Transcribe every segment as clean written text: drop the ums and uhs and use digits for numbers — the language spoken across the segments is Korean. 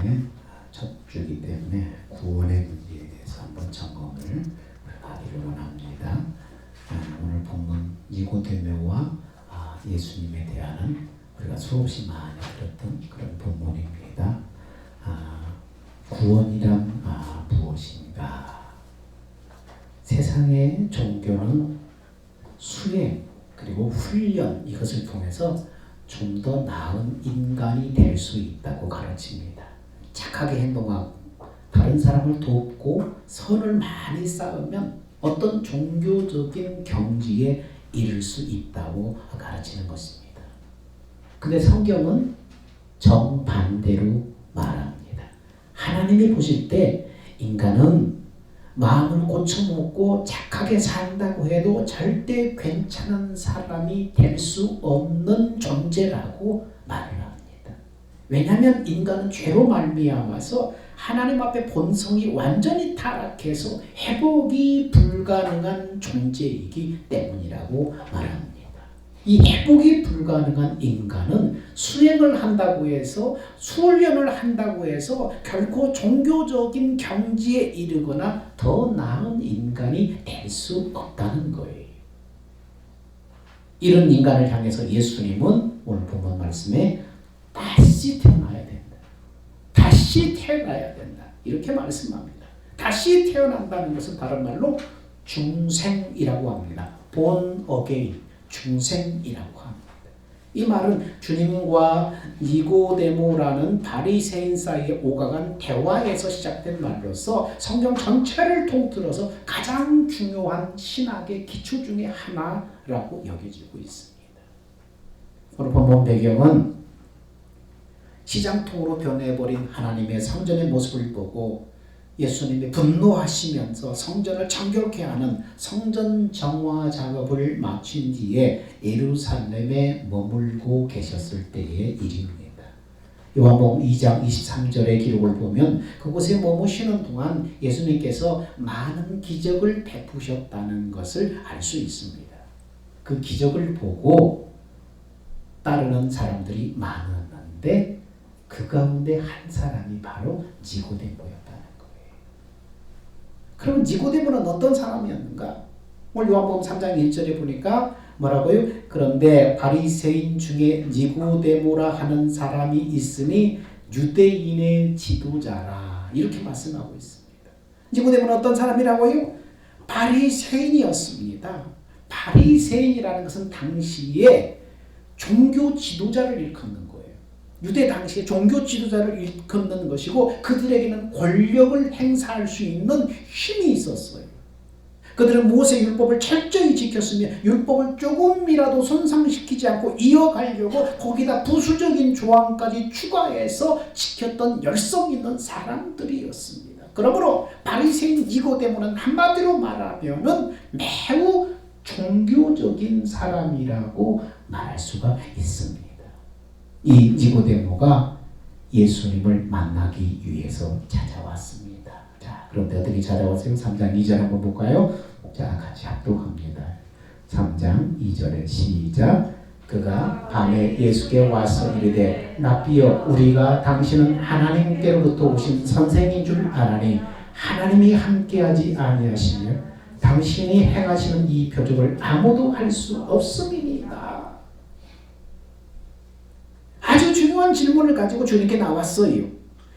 시간에 첫 주기 때문에 구원의 문제에 대해서 한번 점검을 하기를 원합니다. 오늘 본문 니고데모와 예수님에 대한 우리가 수없이 많이 들었던 그런 본문입니다. 구원이란 무엇인가? 세상의 종교는 수행 그리고 훈련 이것을 통해서 좀 더 나은 인간이 될 수 있다고 가르칩니다. 착하게 행동하고 다른 사람을 돕고 선을 많이 쌓으면 어떤 종교적인 경지에 이를 수 있다고 가르치는 것입니다. 근데 성경은 정반대로 말합니다. 하나님이 보실 때 인간은 마음을 고쳐먹고 착하게 산다고 해도 절대 괜찮은 사람이 될 수 없는 존재라고 말을 합니다. 왜냐하면 인간은 죄로 말미암아서 하나님 앞에 본성이 완전히 타락해서 회복이 불가능한 존재이기 때문이라고 말합니다. 이 회복이 불가능한 인간은 수행을 한다고 해서 수훈련을 한다고 해서 결코 종교적인 경지에 이르거나 더 나은 인간이 될 수 없다는 거예요. 이런 인간을 향해서 예수님은 오늘 본문 말씀에 다시 태어나야 된다. 다시 태어나야 된다. 이렇게 말씀합니다. 다시 태어난다는 것은 다른 말로 중생이라고 합니다. born again. 중생이라고 합니다. 이 말은 주님과 니고데모라는 바리새인 사이에 오가간 대화에서 시작된 말로서 성경 전체를 통틀어서 가장 중요한 신학의 기초 중에 하나라고 여겨지고 있습니다. 오늘 본문 배경은 시장통으로 변해버린 하나님의 성전의 모습을 보고 예수님이 분노하시면서 성전을 정결케 하는 성전 정화 작업을 마친 뒤에 예루살렘에 머물고 계셨을 때의 일입니다. 요한복음 2장 23절의 기록을 보면 그곳에 머무시는 동안 예수님께서 많은 기적을 베푸셨다는 것을 알 수 있습니다. 그 기적을 보고 따르는 사람들이 많았는데 그 가운데 한 사람이 바로 니고데모였다. 그럼 니고데모는 어떤 사람이었는가? 오늘 요한복음 3장 1절에 보니까 뭐라고요? 그런데 바리새인 중에 니고데모라 하는 사람이 있으니 유대인의 지도자라 이렇게 말씀하고 있습니다. 니고데모는 어떤 사람이라고요? 바리새인이었습니다. 바리새인이라는 것은 당시에 종교 지도자를 일컫는 거예요. 유대 당시에 종교 지도자를 일컫는 것이고 그들에게는 권력을 행사할 수 있는 힘이 있었어요. 그들은 모세 율법을 철저히 지켰으며 율법을 조금이라도 손상시키지 않고 이어가려고 거기다 부수적인 조항까지 추가해서 지켰던 열성 있는 사람들이었습니다. 그러므로 바리새인 니고데모는 한마디로 말하면 매우 종교적인 사람이라고 말할 수가 있습니다. 이 니고데모가 예수님을 만나기 위해서 찾아왔습니다. 자, 그런데 어떻게 찾아왔어요? 3장 2절 한번 볼까요? 자, 같이 합독합니다. 3장 2절에 시작. 그가 밤에 예수께 와서 이르되 라삐여 우리가 당신은 하나님께로부터 오신 선생인 줄 아나니 하나님이 함께하지 아니하시며 당신이 행하시는 이 표적을 아무도 할 수 없음이니이다. 아주 중요한 질문을 가지고 주님께 나왔어요.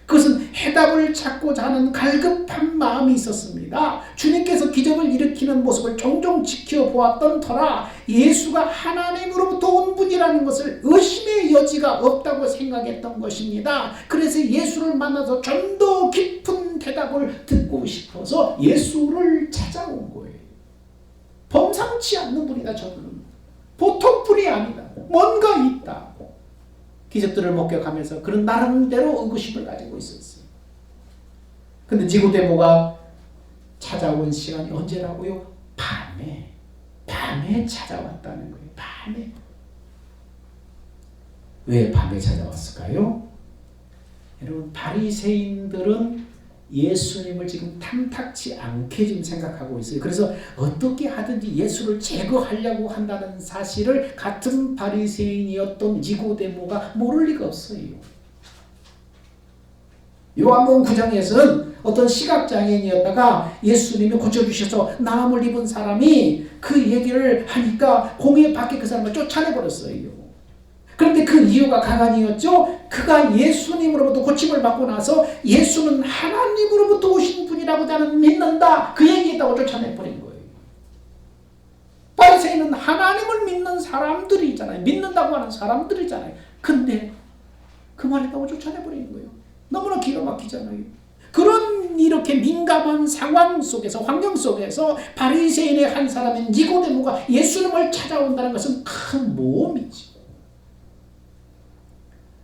그것은 해답을 찾고자 하는 갈급한 마음이 있었습니다. 주님께서 기적을 일으키는 모습을 종종 지켜보았던 터라 예수가 하나님으로부터 온 분이라는 것을 의심의 여지가 없다고 생각했던 것입니다. 그래서 예수를 만나서 좀 더 깊은 대답을 듣고 싶어서 예수를 찾아온 거예요. 범상치 않는 분이다. 저는 보통 분이 아니다. 뭔가 있다. 기적들을 목격하면서 그런 나름대로 의구심을 가지고 있었어요. 근데 니고데모가 찾아온 시간이 언제라고요? 밤에 찾아왔다는 거예요. 밤에. 왜 밤에 찾아왔을까요? 여러분 바리새인들은 예수님을 지금 탐탁치 않게 지금 생각하고 있어요. 그래서 어떻게 하든지 예수를 제거하려고 한다는 사실을 같은 바리새인이었던 니고데모가 모를 리가 없어요. 요한복음 9장에서는 어떤 시각장애인이었다가 예수님이 고쳐주셔서 나음을 입은 사람이 그 얘기를 하니까 공회 밖에 그 사람을 쫓아내버렸어요. 그런데 그 이유가 가관이었죠. 그가 예수님으로부터 고침을 받고 나서 예수는 하나님으로부터 오신 분이라고 나는 믿는다, 그 얘기했다고 쫓아내버린 거예요. 바리새인은 하나님을 믿는 사람들이잖아요. 믿는다고 하는 사람들이잖아요. 근데 그 말했다고 쫓아내버리는 거예요. 너무나 기가 막히잖아요. 그런 이렇게 민감한 상황 속에서, 환경 속에서 바리새인의 한 사람인 니고데모가 예수님을 찾아온다는 것은 큰 모험이지.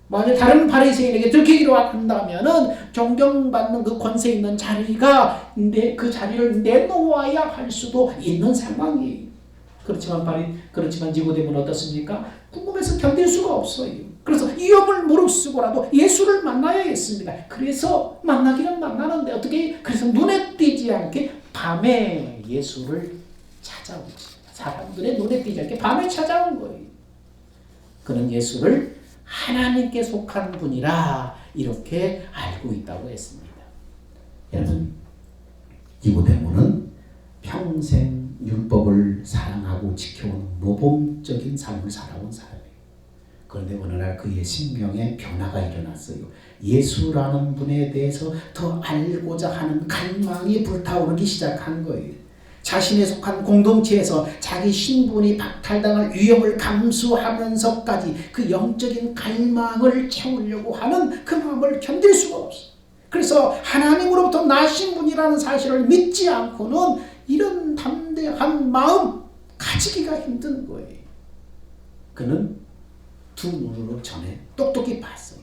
만약 다른 바리새인에게 들키기로 한다면은 존경받는 그 권세 있는 자리가 그 자리를 내놓아야 할 수도 있는 상황이에요. 그렇지만 니고데모는 어떻습니까? 궁금해서 견딜 수가 없어요. 그래서 위험을 무릅쓰고라도 예수를 만나야겠습니다. 그래서 만나기는 만나는데 어떻게? 그래서 눈에 띄지 않게 밤에 예수를 찾아온 것입니다. 사람들의 눈에 띄지 않게 밤에 찾아온 거예요. 그는 예수를 하나님께 속한 분이라 이렇게 알고 있다고 했습니다. 여러분, 니고데모는 평생 율법을 사랑하고 지켜온 모범적인 삶을 살아온 사람이에요. 그런데 어느 날 그의 심령에 변화가 일어났어요. 예수라는 분에 대해서 더 알고자 하는 갈망이 불타오르기 시작한 거예요. 자신에 속한 공동체에서 자기 신분이 박탈당할 위험을 감수하면서까지 그 영적인 갈망을 채우려고 하는 그 마음을 견딜 수가 없어요. 그래서 하나님으로부터 나신 분이라는 사실을 믿지 않고는 이런 담대한 마음 가지기가 힘든 거예요. 그는 두 눈으로 전에 똑똑히 봤어요.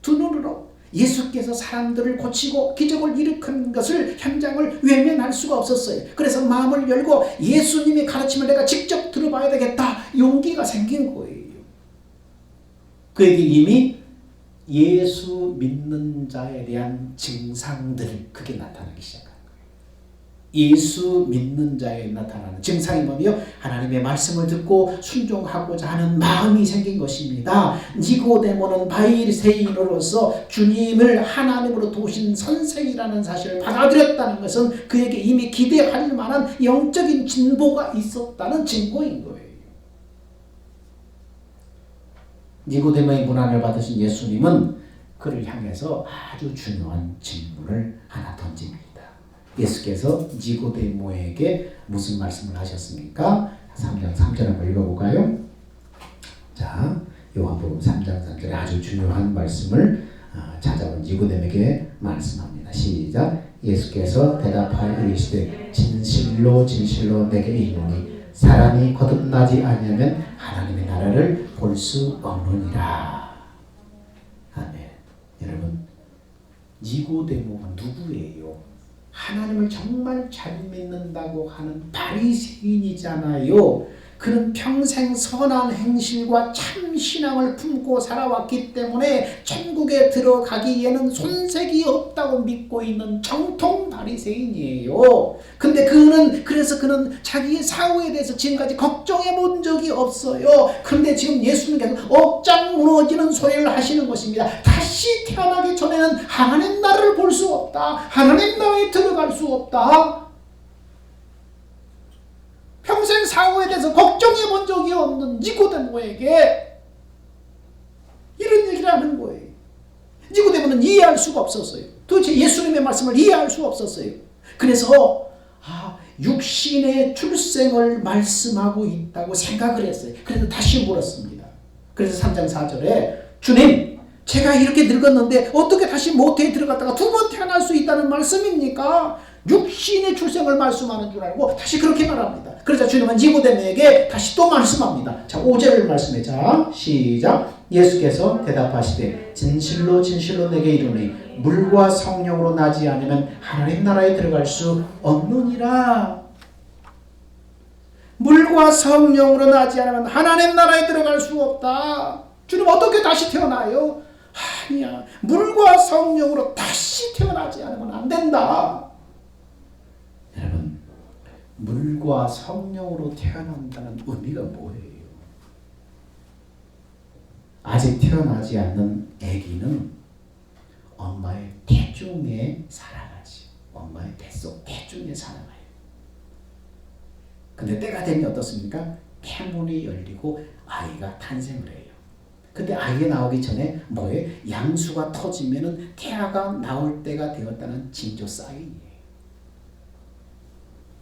두 눈으로 예수께서 사람들을 고치고 기적을 일으킨 것을, 현장을 외면할 수가 없었어요. 그래서 마음을 열고 예수님의 가르침을 내가 직접 들어봐야 되겠다, 용기가 생긴 거예요. 그에게 이미 예수 믿는 자에 대한 증상들, 그게 나타나기 시작한 거예요. 예수 믿는 자에 나타나는 증상이 뭐며? 하나님의 말씀을 듣고 순종하고자 하는 마음이 생긴 것입니다. 니고데모는 바리새인으로서 주님을 하나님으로 도우신 선생이라는 사실을 받아들였다는 것은 그에게 이미 기대할 만한 영적인 진보가 있었다는 증거인 거예요. 니고데모의 문안을 받으신 예수님은 그를 향해서 아주 중요한 질문을 하나 던집니다. 예수께서 니고데모에게 무슨 말씀을 하셨습니까? 3장 3절 한번 읽어볼까요? 자, 요한복음 3장 3절에 아주 중요한 말씀을 찾아온 니고데모에게 말씀합니다. 시작. 예수께서 대답하여 이르시되 진실로 진실로 내게 이르노니 사람이 거듭나지 아니하면 하나님의 나라를 볼 수 없느니라. 아멘. 여러분, 니고데모가 누구예요? 하나님을 정말 잘 믿는다고 하는 바리새인이잖아요. 그는 평생 선한 행실과 참 신앙을 품고 살아왔기 때문에 천국에 들어가기에는 손색이 없다고 믿고 있는 정통 바리새인이에요. 근데 그래서 그는 자기의 사후에 대해서 지금까지 걱정해 본 적이 없어요. 그런데 지금 예수님께서 억장 무너지는 소리를 하시는 것입니다. 다시 태어나기 전에는 하나님 나라를 볼 수 없다. 하나님 나라에 들어갈 수 없다. 평생 사후에 대해서 걱정해 본 적이 없는 니고데모에게 이런 얘기를 하는 거예요. 니고데모는 이해할 수가 없었어요. 도대체 예수님의 말씀을 이해할 수 없었어요. 그래서 육신의 출생을 말씀하고 있다고 생각을 했어요. 그래서 다시 물었습니다. 그래서 3장 4절에 주님, 제가 이렇게 늙었는데 어떻게 다시 모태에 들어갔다가 두 번 태어날 수 있다는 말씀입니까? 육신의 출생을 말씀하는 줄 알고 다시 그렇게 말합니다. 그래서 주님은 니고데모에게 다시 또 말씀합니다. 자, 5절을 말씀해. 자, 시작. 예수께서 대답하시되 진실로 진실로 내게 이르노니 물과 성령으로 나지 않으면 하나님 나라에 들어갈 수 없느니라. 물과 성령으로 나지 않으면 하나님 나라에 들어갈 수 없다. 주님, 어떻게 다시 태어나요? 아니야, 물과 성령으로 다시 태어나지 않으면 안 된다. 여러분, 물과 성령으로 태어난다는 의미가 뭐예요? 아직 태어나지 않는 아기는 엄마의 태중에 살아가지. 엄마의 뱃속 태중에 살아가요. 근데 때가 되면 어떻습니까? 태문이 열리고 아이가 탄생을 해요. 근데 아이가 나오기 전에 뭐예요? 양수가 터지면은 태아가 나올 때가 되었다는 징조 사인이에요.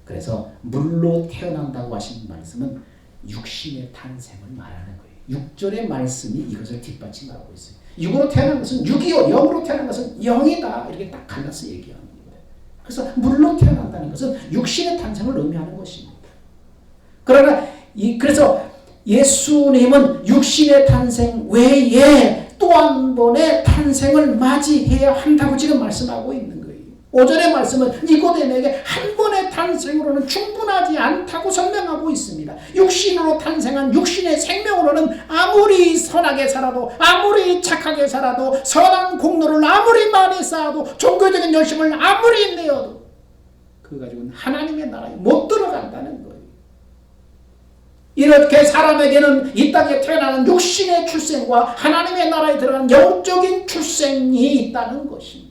그래서 물로 태어난다고 하신 말씀은 육신의 탄생을 말하는 거예요. 6절의 말씀이 이것을 뒷받침하고 있어요. 6으로 태어난 것은 6이요, 0으로 태어난 것은 0이다. 이렇게 딱 갈라서 얘기하는 겁니다. 그래서 물로 태어난다는 것은 육신의 탄생을 의미하는 것입니다. 그러나 그래서 예수님은 육신의 탄생 외에 또 한 번의 탄생을 맞이해야 한다고 지금 말씀하고 있는 거예요. 5절의 말씀은 니고데모에게 한 번의 탄생으로는 충분하지 않다고 설명하고 있습니다. 육신으로 탄생한 육신의 생명으로는 아무리 선하게 살아도, 아무리 착하게 살아도, 선한 공로를 아무리 많이 쌓아도, 종교적인 열심을 아무리 내어도 그거 가지고는 하나님의 나라에 못 들어간다는 거예요. 이렇게 사람에게는 이 땅에 태어나는 육신의 출생과 하나님의 나라에 들어가는 영적인 출생이 있다는 것입니다.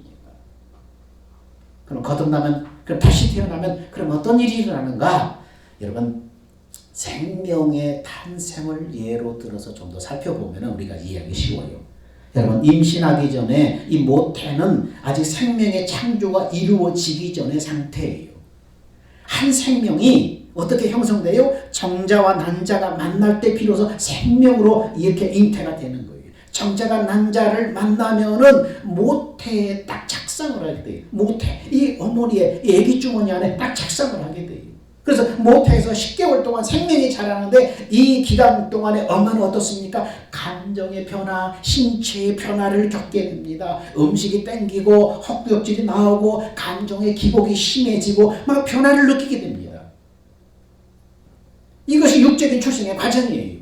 그럼 거듭나면, 그럼 다시 태어나면 그럼 어떤 일이 일어나는가? 여러분, 생명의 탄생을 예로 들어서 좀 더 살펴보면 우리가 이해하기 쉬워요. 여러분, 임신하기 전에 이 모태는 아직 생명의 창조가 이루어지기 전의 상태예요. 한 생명이 어떻게 형성돼요? 정자와 난자가 만날 때 비로소 생명으로 이렇게 잉태가 되는 거예요. 정자가 난자를 만나면은 모태에 딱 착상을 하게 돼요. 모태, 이 어머니의 애기 주머니 안에 딱 착상을 하게 돼요. 그래서 모태에서 10개월 동안 생명이 자라는데 이 기간 동안에 엄마는 어떻습니까? 감정의 변화, 신체의 변화를 겪게 됩니다. 음식이 땡기고 헛구역질이 나오고 감정의 기복이 심해지고 막 변화를 느끼게 됩니다. 이것이 육적인 출생의 과정이에요.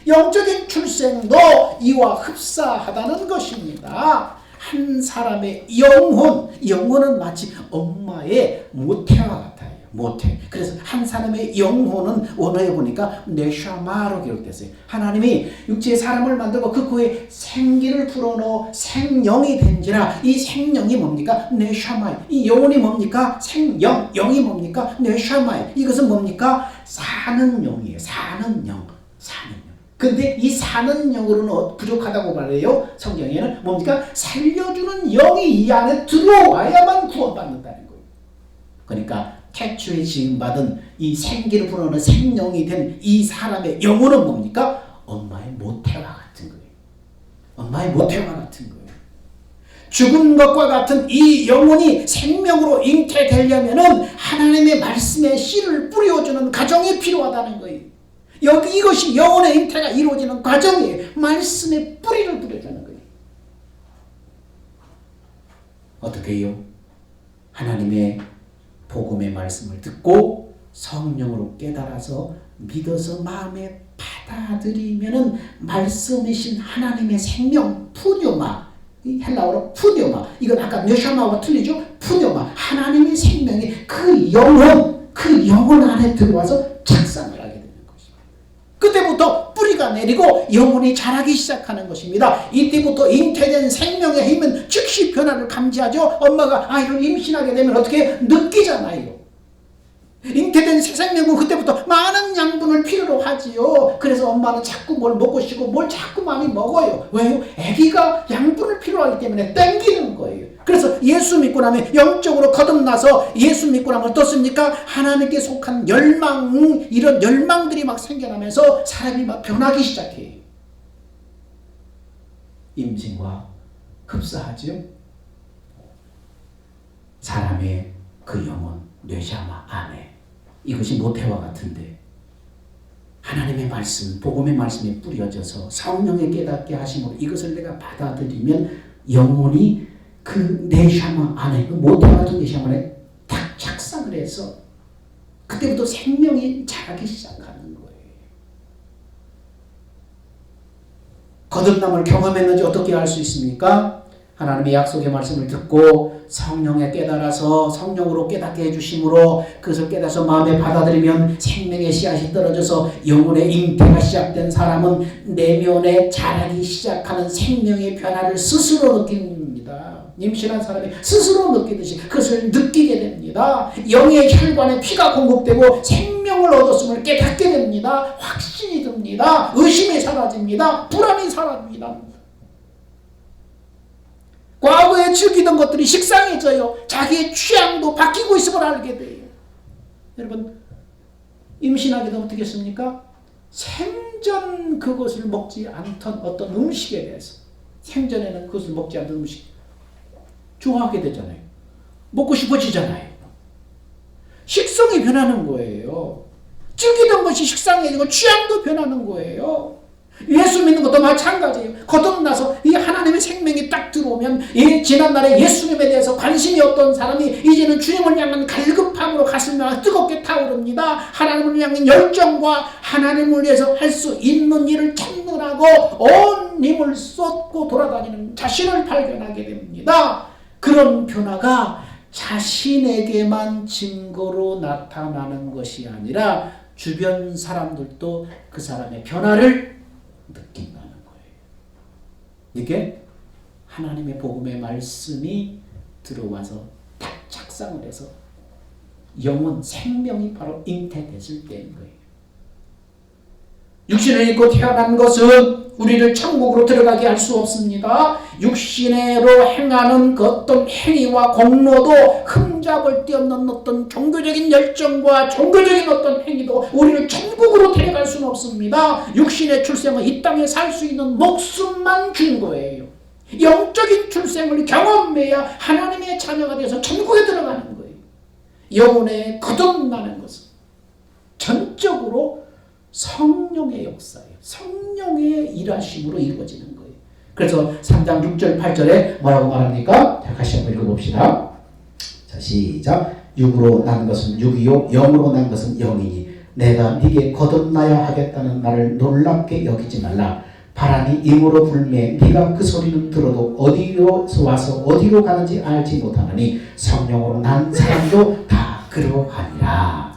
영적인 출생도 이와 흡사하다는 것입니다. 한 사람의 영혼은 마치 엄마의 모태와 같아요. 모태. 그래서 한 사람의 영혼은 원어에 보니까 네샤마로 기록됐어요. 하나님이 육체의 사람을 만들고 그 코에 생기를 불어넣어 생령이 된지라. 이 생령이 뭡니까? 네샤마이. 이 영혼이 뭡니까? 생령. 영이 뭡니까? 네샤마이. 이것은 뭡니까? 사는 영이에요. 사는 영. 사는 영. 근데 이 사는 영으로는 부족하다고 말해요. 성경에는 뭡니까? 살려주는 영이 이 안에 들어와야만 구원받는다는 거예요. 그러니까 태초에 지음받은 이 생기를 불어넣는 생명이 된 이 사람의 영혼은 뭡니까? 엄마의 모태와 같은 거예요. 엄마의 모태와 같은 거예요. 죽은 것과 같은 이 영혼이 생명으로 잉태되려면은 하나님의 말씀의 씨를 뿌려주는 과정이 필요하다는 거예요. 이것이 영혼의 잉태가 이루어지는 과정이에요. 말씀의 뿌리를 뿌려주는 거예요. 어떻게 해요? 하나님의 복음의 말씀을 듣고 성령으로 깨달아서 믿어서 마음에 받아들이면은 말씀이신 하나님의 생명 푸뇨마, 이 헬라어로 푸뇨마, 이건 아까 녀샤마와 틀리죠? 푸뇨마, 하나님의 생명이 그 영혼 안에 들어와서 착상을 하게 되는 것입니다. 그때부터 뿌리가 내리고 영혼이 자라기 시작하는 것입니다. 이때부터 잉태된 생명의 힘은 즉시 변화를 감지하죠. 엄마가 아이를 임신하게 되면 어떻게 느끼잖아요. 잉태된 새 생명은 그때부터 많은 양분을 필요로 하지요. 그래서 엄마는 자꾸 뭘 먹고 싶고 뭘 자꾸 많이 먹어요. 왜요? 아기가 양분을 필요하기 때문에 땡기는 거예요. 그래서 예수 믿고 나면 영적으로 거듭나서 예수 믿고 나면 어떻습니까? 하나님께 속한 열망, 이런 열망들이 막 생겨나면서 사람이 막 변하기 시작해요. 임신과 흡사하죠. 사람의 그 영혼, 뇌샤마, 아메, 이것이 모태와 같은데 하나님의 말씀, 복음의 말씀이 뿌려져서 성령의 깨닫게 하심으로 이것을 내가 받아들이면 영혼이 그 네샤마 안에, 그 모태 같은 네샤마 안에 딱 착상을 해서 그때부터 생명이 자라기 시작하는 거예요. 거듭남을 경험했는지 어떻게 알 수 있습니까? 하나님의 약속의 말씀을 듣고 성령에 깨달아서 성령으로 깨닫게 해주심으로 그것을 깨달아서 마음에 받아들이면 생명의 씨앗이 떨어져서 영혼의 잉태가 시작된 사람은 내면에 자라기 시작하는 생명의 변화를 스스로 느낍니다. 임신한 사람이 스스로 느끼듯이 그것을 느끼게 됩니다. 영의 혈관에 피가 공급되고 생명을 얻었음을 깨닫게 됩니다. 확신이 듭니다. 의심이 사라집니다. 불안이 사라집니다. 과거에 즐기던 것들이 식상해져요. 자기의 취향도 바뀌고 있음을 알게 돼요. 여러분, 임신하게 되면 어떻게 했습니까? 생전 그것을 먹지 않던 어떤 음식에 대해서, 생전에는 그것을 먹지 않던 음식 좋아하게 되잖아요. 먹고 싶어지잖아요. 식성이 변하는 거예요. 즐기던 것이 식상해지고 취향도 변하는 거예요. 예수 믿는 것도 마찬가지예요. 거듭나서 이 하나님의 생명이 딱 들어오면 이 지난날에 예수님에 대해서 관심이 없던 사람이 이제는 주님을 향한 갈급함으로 가슴이 뜨겁게 타오릅니다. 하나님을 향한 열정과 하나님을 위해서 할 수 있는 일을 찾느라고 온 힘을 쏟고 돌아다니는 자신을 발견하게 됩니다. 그런 변화가 자신에게만 증거로 나타나는 것이 아니라 주변 사람들도 그 사람의 변화를 느낀다는 거예요. 이게 하나님의 복음의 말씀이 들어와서 딱 착상을 해서 영혼, 생명이 바로 잉태됐을 때인 거예요. 육신을 입고 태어난 것은 우리를 천국으로 들어가게 할 수 없습니다. 육신으로 행하는 그 어떤 행위와 공로도 흠잡을 데 없는 어떤 종교적인 열정과 종교적인 어떤 행위도 우리를 천국으로 데려갈 수는 없습니다. 육신의 출생은 이 땅에 살 수 있는 목숨만 준 거예요. 영적인 출생을 경험해야 하나님의 자녀가 되어서 천국에 들어가는 거예요. 영혼에 거듭나는 것은 전적으로 성령의 역사예요. 성령의 일하심으로 이루어지는 거예요. 그래서 3장 6절 8절에 뭐라고 말합니까? 자, 다시 한번 읽어봅시다. 자, 시작. 육으로 난 것은 육이요 영으로 난 것은 영이니 내가 네게 거듭나야 하겠다는 말을 놀랍게 여기지 말라. 바람이 임으로 불매 네가 그 소리는 들어도 어디로서 와서 어디로 가는지 알지 못하느니 성령으로 난 사람도 다 그러하니라.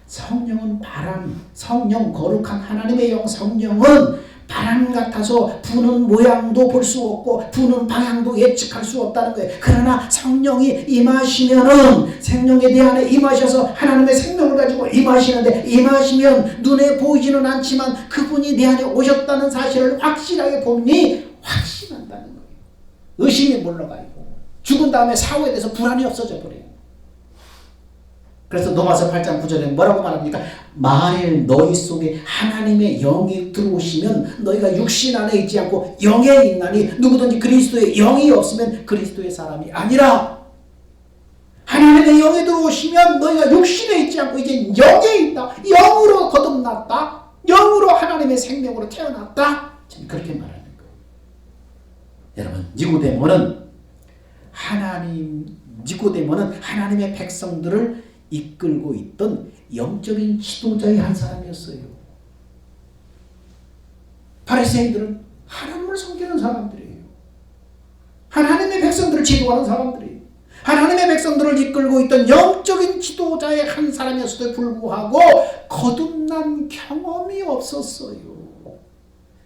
성령은 바람, 성령 거룩한 하나님의 영 성령은 바람 같아서 부는 모양도 볼 수 없고 부는 방향도 예측할 수 없다는 거예요. 그러나 성령이 임하시면은 생명에 내 안에 임하셔서 하나님의 생명을 가지고 임하시는데 임하시면 눈에 보이지는 않지만 그분이 내 안에 오셨다는 사실을 확실하게 보니 확신한다는 거예요. 의심이 물러가요. 죽은 다음에 사후에 대해서 불안이 없어져 버려요. 그래서 로마서 8장 9절에 뭐라고 말합니까? 만일 너희 속에 하나님의 영이 들어오시면 너희가 육신 안에 있지 않고 영에 있나니 누구든지 그리스도의 영이 없으면 그리스도의 사람이 아니라. 하나님의 영이 들어오시면 너희가 육신에 있지 않고 이제 영에 있다. 영으로 거듭났다. 영으로 하나님의 생명으로 태어났다. 지금 그렇게 말하는 거예요. 여러분, 니고데모는 하나님의 백성들을 이끌고 있던 영적인 지도자의 한 사람이었어요. 바리새인들은 하나님을 섬기는 사람들이에요. 하나님의 백성들을 지도하는 사람들이에요. 하나님의 백성들을 이끌고 있던 영적인 지도자의 한 사람이었음에도 불구하고 거듭난 경험이 없었어요.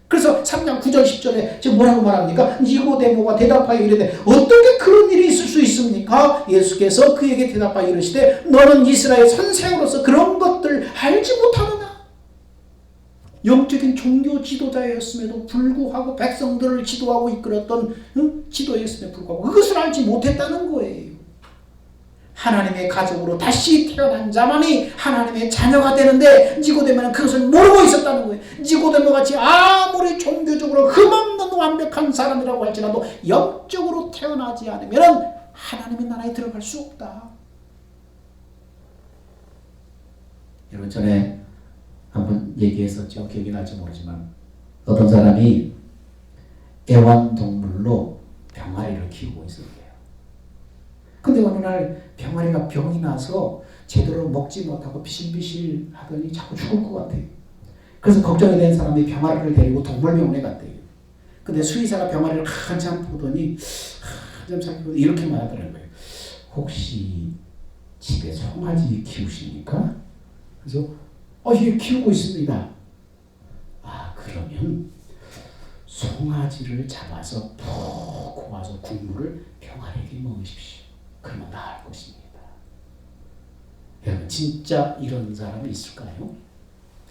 그래서 3장 9절 10절에 지금 뭐라고 말합니까? 니고데모가 대답하여 이르되 어떻게 그런 일이 있을 수 있습니까? 예수께서 그에게 대답하여 이르시되 너는 이스라엘 선생으로서 그런 것들 알지 못하느냐? 영적인 종교 지도자였음에도 불구하고 백성들을 지도하고 이끌었던 지도였음에도 불구하고 그것을 알지 못했다는 거예요. 하나님의 가족으로 다시 태어난 자만이 하나님의 자녀가 되는데 니고데모는 그것을 모르고 있었다는 거예요. 니고데모같이 아무리 종교적으로 흠없는 완벽한 사람이라고 할지라도 영적으로 태어나지 않으면 하나님의 나라에 들어갈 수 없다. 여러분, 전에 한번 얘기했었죠. 기억이 날지 모르지만 어떤 사람이 애완동물로 병아리를 키우고 있었대요. 근데 어느 날 병아리가 병이 나서 제대로 먹지 못하고 비실비실 하더니 자꾸 죽을 것 같아요. 그래서 걱정이 된 사람이 병아리를 데리고 동물병원에 갔대요. 근데 수의사가 병아리를 한참 보더니 한참 살펴보더니 이렇게 말하더라고요. 혹시 집에 송아지 키우십니까? 그래서 예, 키우고 있습니다. 그러면 송아지를 잡아서 푹 고아서 국물을 병아리에게 먹으십시오. 그러면 나을 것입니다. 여러분, 진짜 이런 사람이 있을까요?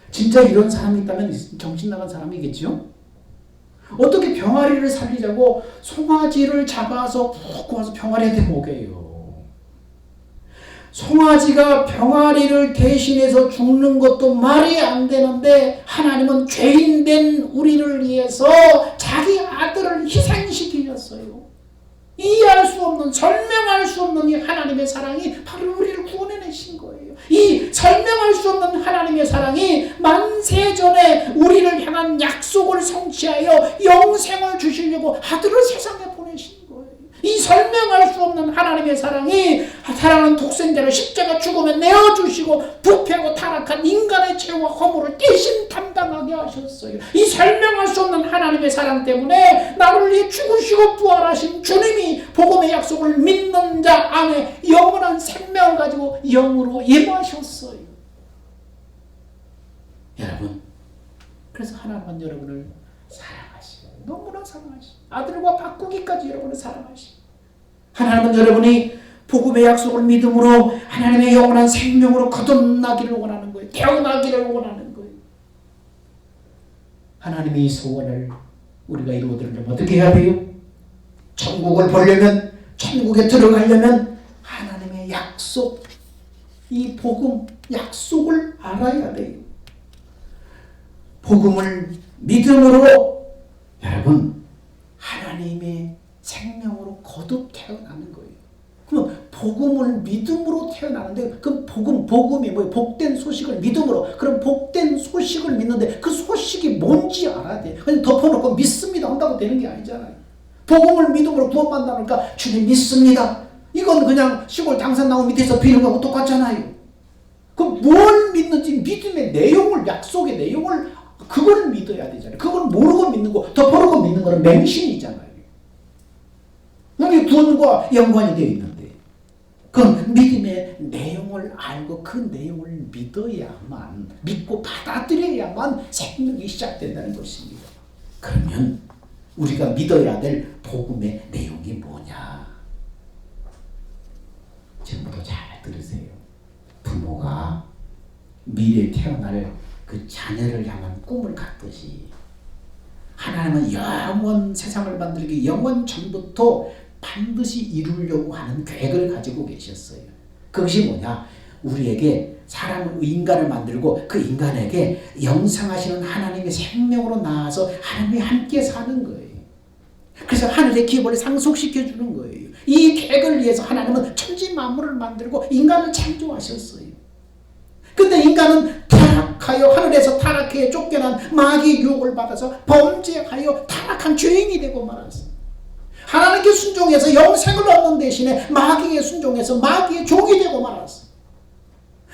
진짜 이런 사람이 있다면 정신 나간 사람이겠죠? 어떻게 병아리를 살리자고 송아지를 잡아서 푹 고아서 병아리한테 먹여요? 송아지가 병아리를 대신해서 죽는 것도 말이 안 되는데 하나님은 죄인된 우리를 위해서 자기 아들을 희생시키셨어요. 이해할 수 없는, 설명할 수 없는 이 하나님의 사랑이 바로 우리를 구원해내신 거예요. 이 설명할 수 없는 하나님의 사랑이 만세전에 우리를 향한 약속을 성취하여 영생을 주시려고 아들을 세상에 보내신 거예요. 이 설명할 수 없는 하나님의 사랑이 사랑하는 독생자를 십자가 죽음에 내어주시고 부패하고 타락한 인간의 죄와 허물을 대신 담당하게 하셨어요. 이 설명할 수 없는 하나님의 사랑 때문에 나를 위해 죽으시고 부활하신 주님이 복음의 약속을 믿는 자 안에 영원한 생명을 가지고 영으로 임하셨어요. 여러분, 그래서 하나님은 여러분을 사랑하시고 너무나 사랑하시고 아들과 바꾸기까지 여러분을 사랑하시고 하나님은 여러분이 복음의 약속을 믿음으로 하나님의 영원한 생명으로 거듭나기를 원하는 거예요. 태어나기를 원하는 거예요. 하나님의 이 소원을 우리가 이루어드리려면 어떻게 해야 돼요? 천국을 보려면, 천국에 들어가려면 하나님의 약속, 이 복음 약속을 알아야 돼요. 복음을 믿음으로 여러분 하나님의 생명으로 거듭 태어나는 거예요. 그럼 복음을 믿음으로 태어나는데 그 복음이 뭐예요? 복된 소식을 믿음으로. 그럼 복된 소식을 믿는데 그 소식이 뭔지 알아야 돼. 그냥 덮어놓고 믿습니다 한다고 되는 게 아니잖아요. 복음을 믿음으로 구원받는다니까 주님 믿습니다. 이건 그냥 시골 당산나무 밑에서 비는 거하고 똑같잖아요. 그럼 뭘 믿는지 믿음의 내용을, 약속의 내용을 그걸 믿어야 되잖아요. 그걸 모르고 믿는 거, 덮어놓고 믿는 거는 맹신이잖아요. 여기 구원과 연관이 되어 있는데 그럼 믿음의 내용을 알고 그 내용을 믿어야만, 믿고 받아들여야만 생명이 시작된다는 것입니다. 그러면 우리가 믿어야 될 복음의 내용이 뭐냐? 지금부터 잘 들으세요. 부모가 미래에 태어날 그 자녀를 향한 꿈을 갖듯이 하나님은 영원 세상을 만들기 영원 전부터 반드시 이루려고 하는 계획을 가지고 계셨어요. 그것이 뭐냐? 우리에게 인간을 만들고 그 인간에게 영생하시는 하나님의 생명으로 나와서 하나님이 함께 사는 거예요. 그래서 하늘의 기업을 상속시켜 주는 거예요. 이 계획을 위해서 하나님은 천지 만물을 만들고 인간을 창조하셨어요. 근데 인간은 타락하여 하늘에서 타락해 쫓겨난 마귀의 유혹을 받아서 범죄하여 타락한 죄인이 되고 말았어요. 하나님께 순종해서 영생을 얻는 대신에 마귀에 순종해서 마귀의 종이 되고 말았어요.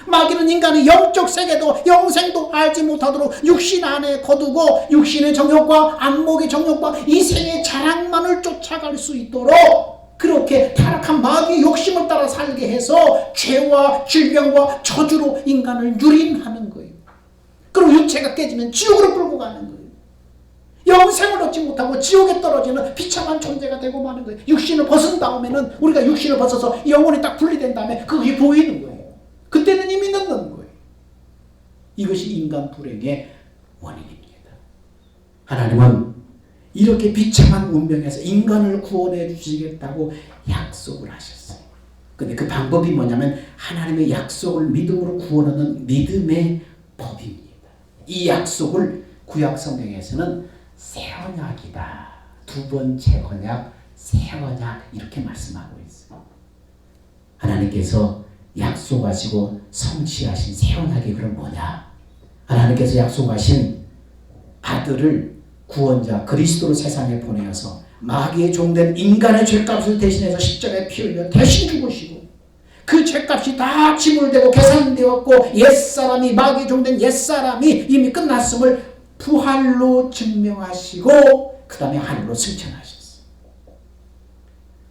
마귀는 인간의 영적 세계도 영생도 알지 못하도록 육신 안에 거두고 육신의 정욕과 안목의 정욕과 이생의 자랑만을 쫓아갈 수 있도록 그렇게 타락한 마귀의 욕심을 따라 살게 해서 죄와 질병과 저주로 인간을 유린하는 거예요. 그리고 육체가 깨지면 지옥으로 끌고 가는 거예요. 영생을 얻지 못하고 지옥에 떨어지는 비참한 존재가 되고 마는 거예요. 육신을 벗은 다음에는 우리가 육신을 벗어서 영혼이 딱 분리된 다음에 그게 보이는 거예요. 그때는 이미 늦는 거예요. 이것이 인간 불행의 원인입니다. 하나님은 이렇게 비참한 운명에서 인간을 구원해 주시겠다고 약속을 하셨어요. 근데 그 방법이 뭐냐면 하나님의 약속을 믿음으로 구원하는 믿음의 법입니다. 이 약속을 구약 성경에서는 새 언약이다. 두 번째 언약, 새 언약 이렇게 말씀하고 있어요. 하나님께서 약속하시고 성취하신 새 언약이 그럼 뭐냐? 하나님께서 약속하신 아들을 구원자 그리스도를 세상에 보내어서 마귀의 종된 인간의 죄값을 대신해서 십자가에 피 흘려 대신 죽으시고 그 죄값이 다 지불되고 계산되었고 옛사람이 마귀의 종된 옛사람이 이미 끝났음을 부활로 증명하시고 그 다음에 하늘로 승천하셨어요.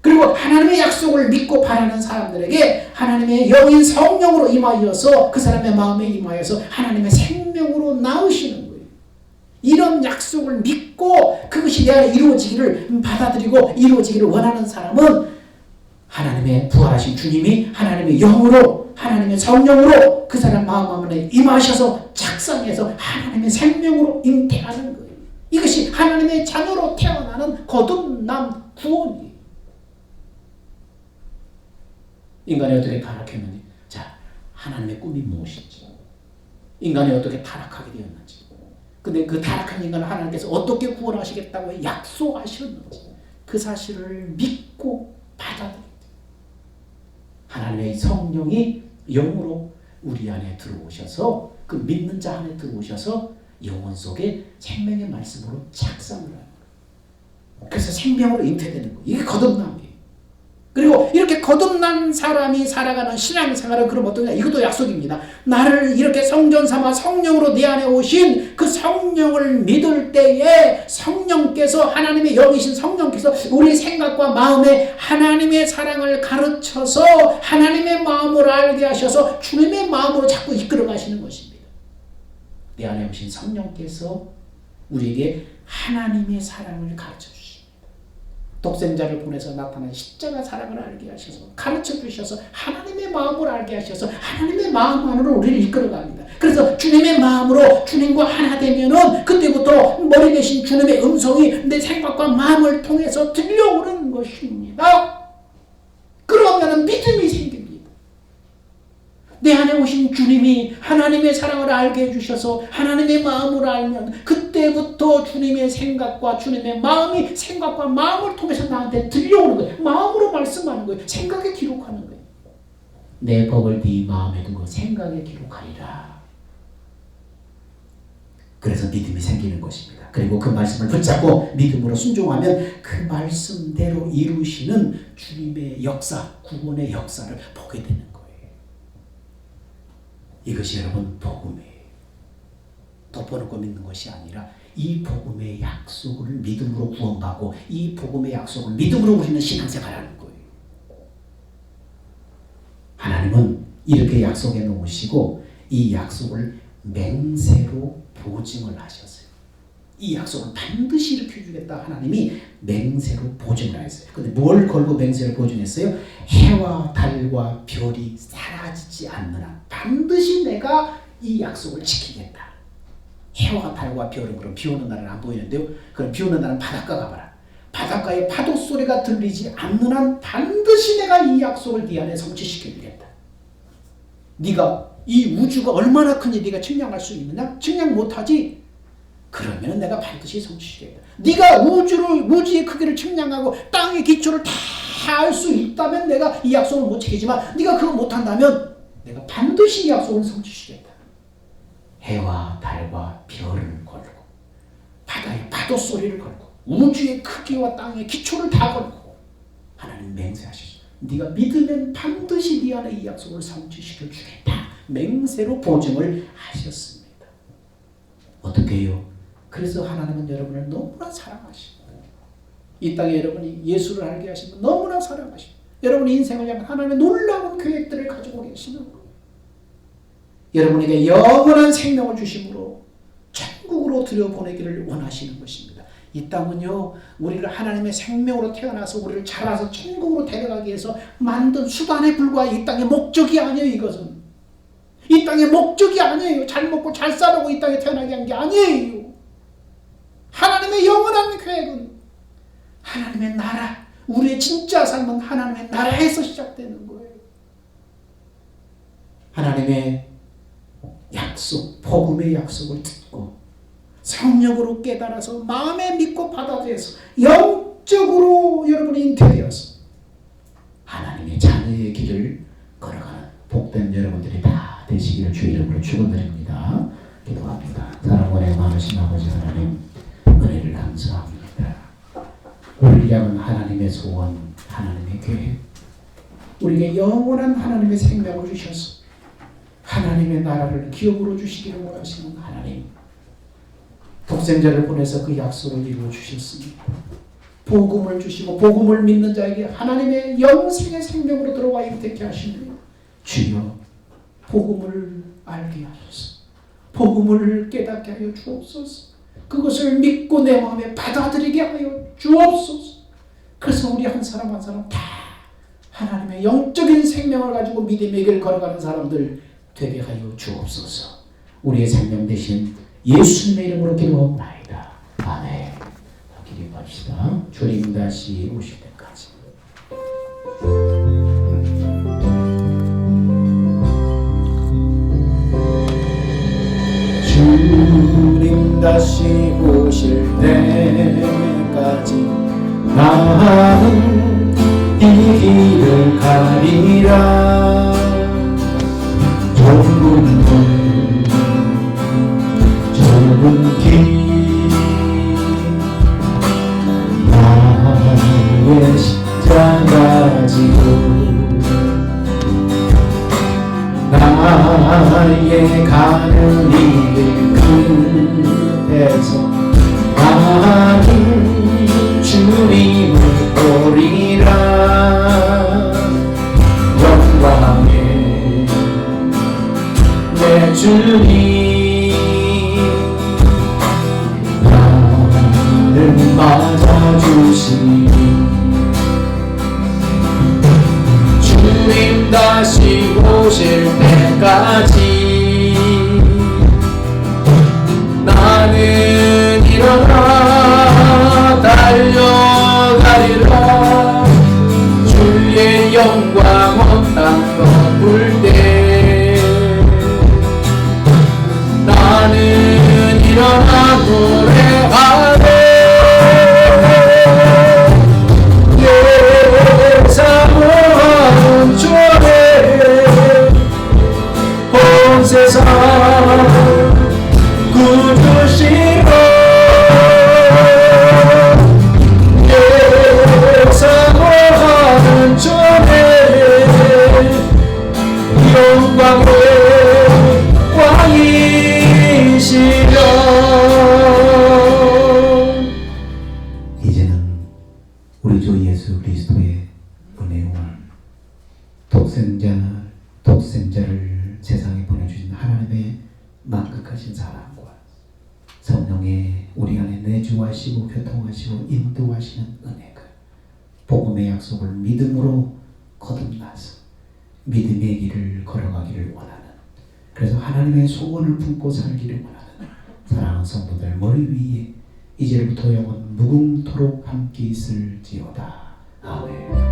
그리고 하나님의 약속을 믿고 바라는 사람들에게 하나님의 영인 성령으로 임하여서 그 사람의 마음에 임하여서 하나님의 생명으로 낳으시는 거예요. 이런 약속을 믿고 그것이 내 안에 이루어지기를 받아들이고 이루어지기를 원하는 사람은 하나님의 부활하신 주님이 하나님의 영으로 하나님의 성령으로 그 사람 마음 안에 임하셔서 작성해서 하나님의 생명으로 잉태하는 거예요. 이것이 하나님의 자녀로 태어나는 거듭남 구원이에요. 인간이 어떻게 타락했는지, 자, 하나님의 꿈이 무엇인지, 인간이 어떻게 타락하게 되었는지, 근데 그 타락한 인간을 하나님께서 어떻게 구원하시겠다고 약속하셨는지 그 사실을 믿고 받아들여야 돼요. 하나님의 성령이 영으로 우리 안에 들어오셔서 그 믿는 자 안에 들어오셔서 영혼 속에 생명의 말씀으로 작성을 하는 거예요. 그래서 생명으로 잉태되는 거예요. 이게 거듭남이에요. 그리고 이렇게 거듭난 사람이 살아가는 신앙생활은 그럼 어떠냐? 이것도 약속입니다. 나를 이렇게 성전 삼아 성령으로 내 안에 오신 그 성령을 믿을 때에 성령께서 하나님의 영이신 성령께서 우리 생각과 마음에 하나님의 사랑을 가르쳐서 하나님의 마음을 알게 하셔서 주님의 마음으로 자꾸 이끌어 가시는 것입니다. 내 안에 오신 성령께서 우리에게 하나님의 사랑을 가르쳐 주십니다. 독생자를 보내서 나타난 십자가 사랑을 알게 하셔서 가르쳐 주셔서 하나님의 마음을 알게 하셔서 하나님의 마음 안으로 우리를 이끌어갑니다. 그래서 주님의 마음으로 주님과 하나 되면은 그때부터 머리 대신 주님의 음성이 내 생각과 마음을 통해서 들려오는 것입니다. 그러면 믿음이 생깁니다. 내 안에 오신 주님이 하나님의 사랑을 알게 해주셔서 하나님의 마음을 알면 그때부터 주님의 생각과 주님의 마음이 생각과 마음을 통해서 나한테 들려오는 거예요. 마음으로 말씀하는 거예요. 생각에 기록하는 거예요. 내 법을 네 마음에 두고 생각에 기록하리라. 그래서 믿음이 생기는 것입니다. 그리고 그 말씀을 붙잡고 믿음으로 순종하면 그 말씀대로 이루시는 주님의 역사, 구원의 역사를 보게 되는 거예요. 이것이 여러분 복음이에요. 덮어놓고 믿는 것이 아니라 이 복음의 약속을 믿음으로 구원받고 이 복음의 약속을 믿음으로 우리는 신앙생활하는 거예요. 하나님은 이렇게 약속해 놓으시고 이 약속을 맹세로 보증을 하셨어요. 이 약속을 반드시 이렇게 해주겠다 하나님이 맹세로 보증을 하셨어요. 근데 뭘 걸고 맹세를 보증했어요? 해와 달과 별이 사라지지 않는 한 반드시 내가 이 약속을 지키겠다. 해와 달과 별은 그럼 비 오는 날은 안 보이는데요. 그럼 비 오는 날은 바닷가 가봐라. 바닷가에 파도 소리가 들리지 않는 한 반드시 내가 이 약속을 네 안에 성취시켜주겠다. 네가 이 우주가 얼마나 큰지 네가 측량할 수 있느냐? 측량 못하지? 그러면 내가 반드시 성취시키겠다. 네가 우주의 크기를 측량하고 땅의 기초를 다 알 수 있다면 내가 이 약속을 못 지키지만 네가 그거 못한다면 내가 반드시 이 약속을 성취시키겠다. 해와 달과 별을 걸고 바다의 파도 소리를 걸고 우주의 크기와 땅의 기초를 다 걸고 하나님 맹세하셨어. 네가 믿으면 반드시 네 안에 이 약속을 성취시켜 주겠다. 맹세로 보증을 하셨습니다. 어떻게 해요? 그래서 하나님은 여러분을 너무나 사랑하시고 이 땅에 여러분이 예수를 알게 하시면 너무나 사랑하시고 여러분의 인생을 향한 하나님의 놀라운 계획들을 가지고 계시는 거예요. 여러분에게 영원한 생명을 주심으로 천국으로 들여보내기를 원하시는 것입니다. 이 땅은요, 우리를 하나님의 생명으로 태어나서 우리를 자라서 천국으로 데려가기 위해서 만든 수단에 불과해. 이 땅의 목적이 아니에요. 이것은 이 땅의 목적이 아니에요. 잘 먹고 잘 살라고 이 땅에 태어나게 한 게 아니에요. 하나님의 영원한 계획은 하나님의 나라, 우리의 진짜 삶은 하나님의 나라에서 시작되는 거예요. 하나님의 약속, 복음의 약속을 듣고 성령으로 깨달아서 마음에 믿고 받아들여서 영적으로 여러분이 잉태되어서 하나님의 자녀의 길을 걸어가는 복된 여러분들이 다 되시기를 주의 이름으로 축원드립니다. 기도합니다. 사랑원의 많으신 아버지 하나님, 은혜를 감사합니다. 우리를 향한 하나님의 소원, 하나님의 계획, 우리에게 영원한 하나님의 생명을 주셔서 하나님의 나라를 기업으로 주시기를 원하시는 하나님, 독생자를 보내서 그 약속을 이루어 주셨습니다. 복음을 주시고 복음을 믿는 자에게 하나님의 영생의 생명으로 들어와 임택케 하시며 주여 복음을 알게 하소서. 복음을 깨닫게 하여 주옵소서. 그것을 믿고 내 마음에 받아들이게 하여 주옵소서. 그래서 우리 한 사람 한 사람 다 하나님의 영적인 생명을 가지고 믿음의 길 걸어가는 사람들 되게 하여 주옵소서. 우리의 생명 되신 예수님의 이름으로 기도하옵나이다. 아멘. 기도합시다. 주님 다시 오실 때까지. 주님 다시 오실 때까지 나는 이 길을 가리라. 좁은 길 나의 십자가 지고 나의 가는 이 길 끝에서 나는 주님을 보리라. 영광의 내 주님 나를 맞아주시니 주님 다시 오실 때까지 나는 일어나 달려가리라. 주의 영광 온 땅 덮을 때 나는 일어나 노래하네. 내 삶은 주의 온 세상 구주시고 내 사모하는 주의 영광의 왕이시여. 이제는 우리 주 예수 그리스도의 은혜와 독생자를 세상에 보내주신 하나님의 만극하신 사랑과 성령의 우리 안에 내주하시고 교통하시고 인도하시는 은혜가 복음의 약속을 믿음으로 거듭나서 믿음의 길을 걸어가기를 원하는, 그래서 하나님의 소원을 품고 살기를 원하는 사랑하는 성도들 머리 위에 이제부터 영원 무궁토록 함께 있을지어다. 아멘.